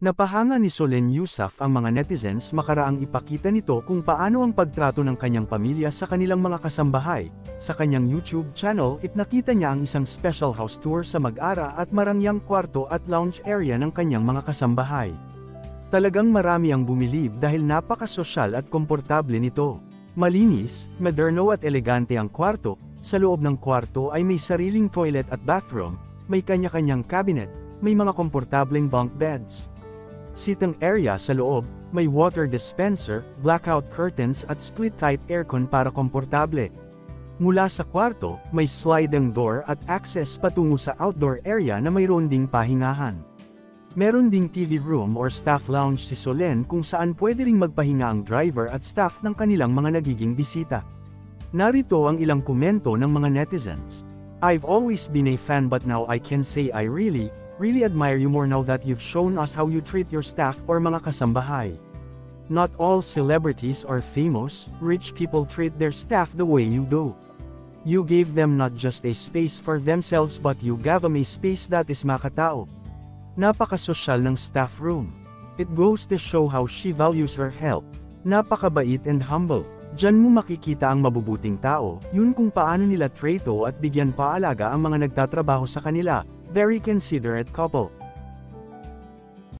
Napahanga ni Solen Yusuf ang mga netizens makaraang ipakita nito kung paano ang pagtrato ng kanyang pamilya sa kanilang mga kasambahay. Sa kanyang YouTube channel, ipinakita niya ang isang special house tour sa Mag-ara at marangyang kwarto at lounge area ng kanyang mga kasambahay. Talagang marami ang bumilib dahil napakasosyal at komportable nito. Malinis, moderno at elegante ang kwarto. Sa loob ng kwarto ay may sariling toilet at bathroom, may kanya-kanyang cabinet, may mga komportableng bunk beds. Sitting area sa loob, may water dispenser, blackout curtains at split-type aircon para komportable. Mula sa kwarto, may sliding door at access patungo sa outdoor area na mayroon ding pahingahan. Meron ding TV room or staff lounge si Solen kung saan pwede ring magpahinga ang driver at staff ng kanilang mga nagiging bisita. Narito ang ilang komento ng mga netizens. "I've always been a fan but now I can say I really admire you more now that you've shown us how you treat your staff or mga kasambahay. Not all celebrities or famous, rich people treat their staff the way you do. You gave them not just a space for themselves but you gave them a space that is makatao. Napakasosyal ng staff room. It goes to show how she values her help. Napakabait and humble. Diyan mo makikita ang mabubuting tao, yun kung paano nila treto at bigyan paalaga ang mga nagtatrabaho sa kanila. Very considerate couple."